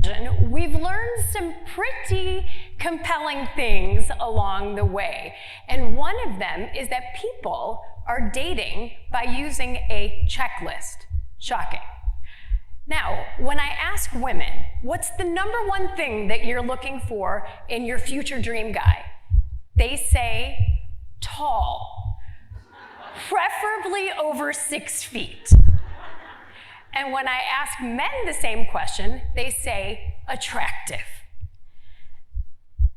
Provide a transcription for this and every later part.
imagine, we've learned some pretty compelling things along the way. And one of them is that people are dating by using a checklist. Shocking. Now, when I ask women, what's the number one thing that you're looking for in your future dream guy? They say tall, preferably over 6 feet. And when I ask men the same question, they say attractive.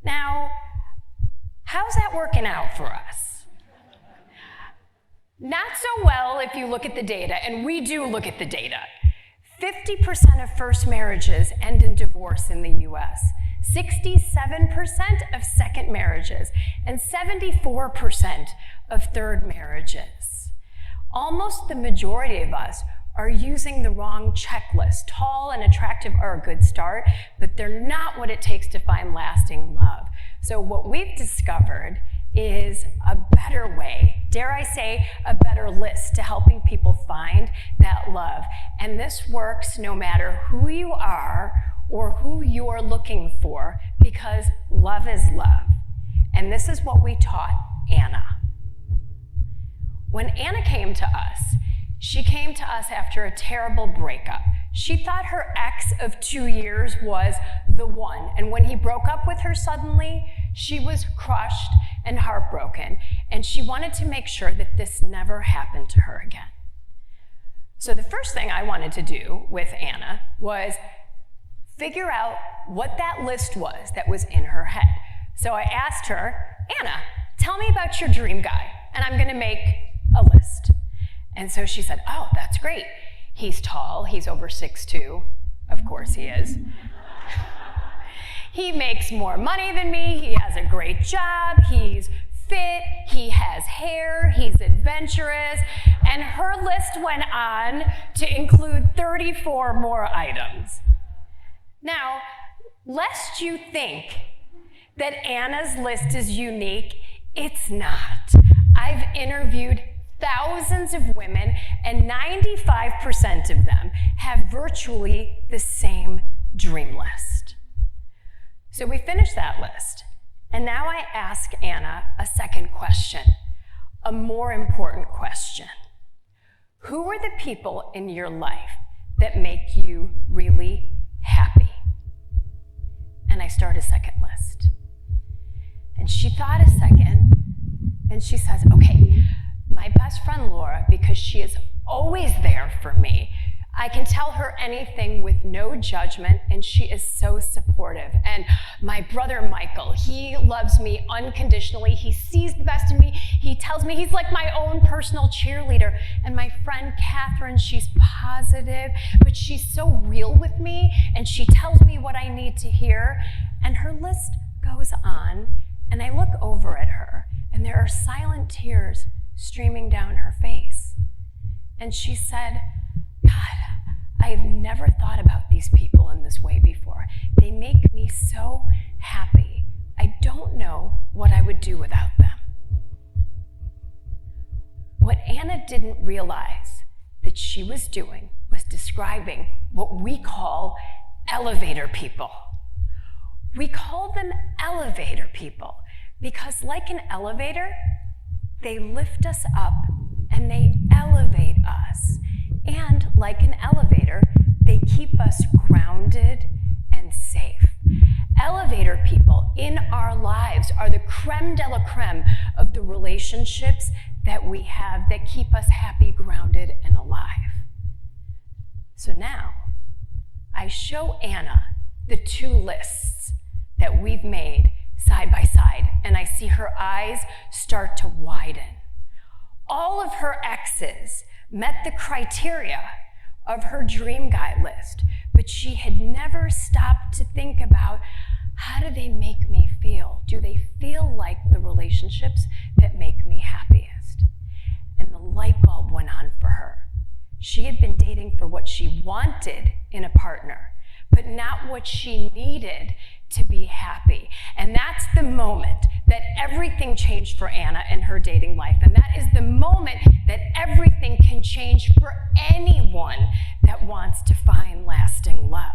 Now, how's that working out for us? Not so well if you look at the data, and we do look at the data. 50% of first marriages end in divorce in the US, 67% of second marriages, and 74% of third marriages. Almost the majority of us are using the wrong checklist. Tall and attractive are a good start, but they're not what it takes to find lasting love. So what we've discovered is a better way, dare I say, a better list to helping people find that love. And this works no matter who you are or who you're looking for, because love is love. And this is what we taught Anna. When Anna came to us, she came to us after a terrible breakup. She thought her ex of 2 years was the one. And when he broke up with her suddenly, she was crushed and heartbroken. And she wanted to make sure that this never happened to her again. So the first thing I wanted to do with Anna was figure out what that list was that was in her head. So I asked her, Anna, tell me about your dream guy, and I'm gonna make a list. And so she said, oh, that's great. He's tall, he's over 6'2". Of course he is. He makes more money than me, he has a great job, he's fit, he has hair, he's adventurous, and her list went on to include 34 more items. Now, lest you think that Anna's list is unique, it's not. I've interviewed thousands of women, and 95% of them have virtually the same dream list. So we finished that list, and now I ask Anna a second question, a more important question. Who are the people in your life that make you really happy? And I start a second list. And she thought a second, and she says, okay, my best friend Laura, because she is always there for me. I can tell her anything with no judgment, and she is so supportive. And my brother Michael, he loves me unconditionally. He sees the best in me. He tells me he's like my own personal cheerleader. And my friend Catherine, she's positive, but she's so real with me, and she tells me what I need to hear. And her list goes on, and I look over at her, and there are silent tears streaming down her face. And she said, God, I have never thought about these people in this way before. They make me so happy. I don't know what I would do without them. What Anna didn't realize that she was doing was describing what we call elevator people. We call them elevator people because, like an elevator, they lift us up and they elevate us. And like an elevator, they keep us grounded and safe. Elevator people in our lives are the creme de la creme of the relationships that we have that keep us happy, grounded, and alive. So now, I show Anna the two lists that we've made side by side, and I see her eyes start to widen. All of her exes met the criteria of her dream guy list, but she had never stopped to think about, how do they make me feel? Do they feel like the relationships that make me happiest? And the light bulb went on for her. She had been dating for what she wanted in a partner, but not what she needed to be happy. And that's the moment that everything changed for Anna in her dating life. And that is the moment that everything can change for anyone that wants to find lasting love.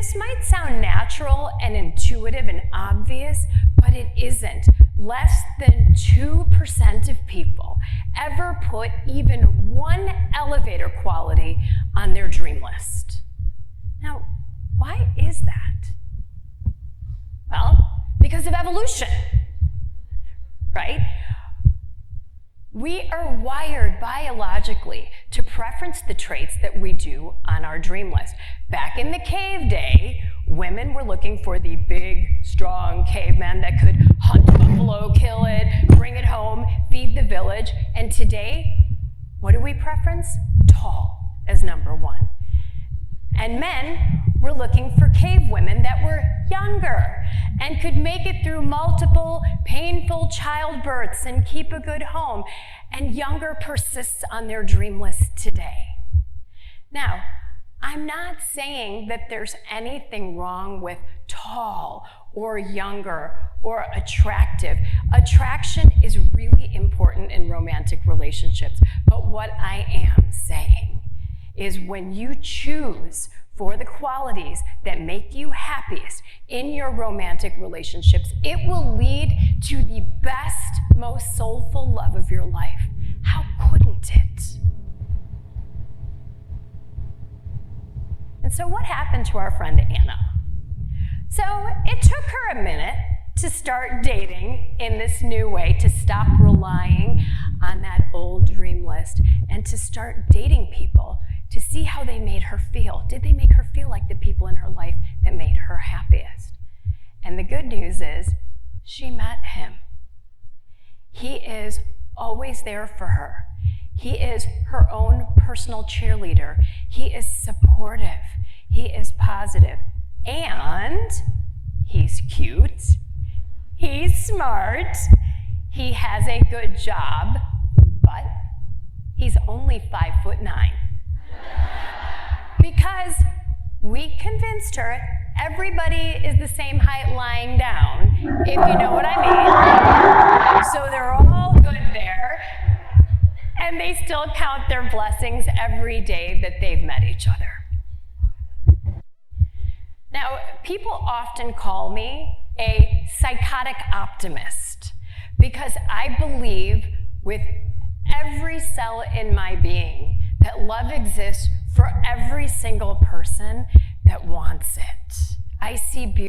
this might sound natural and intuitive and obvious, but it isn't. Less than 2% of people ever put even one elevator quality on their dream list. Now, why is that? Well, because of evolution, right? We are wired biologically to preference the traits that we do on our dream list. Back in the cave day, women were looking for the big, strong caveman that could hunt buffalo, kill it, bring it home, feed the village. And today, what do we preference? Tall as number one. And men were looking for cave women that were younger and could make it through multiple painful childbirths and keep a good home. And younger persists on their dream list today. Now, I'm not saying that there's anything wrong with tall or younger or attractive. Attraction is really important in romantic relationships. But what I am saying is when you choose for the qualities that make you happiest in your romantic relationships, it will lead to the best, most soulful love of your life. How couldn't it? And so what happened to our friend Anna? So it took her a minute to start dating in this new way, to stop relying on that old dream list and to start dating people to see how they made her feel. Did they make her feel like the people in her life that made her happiest? And the good news is she met him. He is always there for her. He is her own personal cheerleader. He is supportive. He is positive. And he's cute. He's smart. He has a good job, but he's only 5'9". Because we convinced her everybody is the same height lying down, if you know what I mean. So they're all good there, and they still count their blessings every day that they've met each other. Now, people often call me a psychotic optimist because I believe with every cell in my being that love exists for every single person that wants it. I see beauty.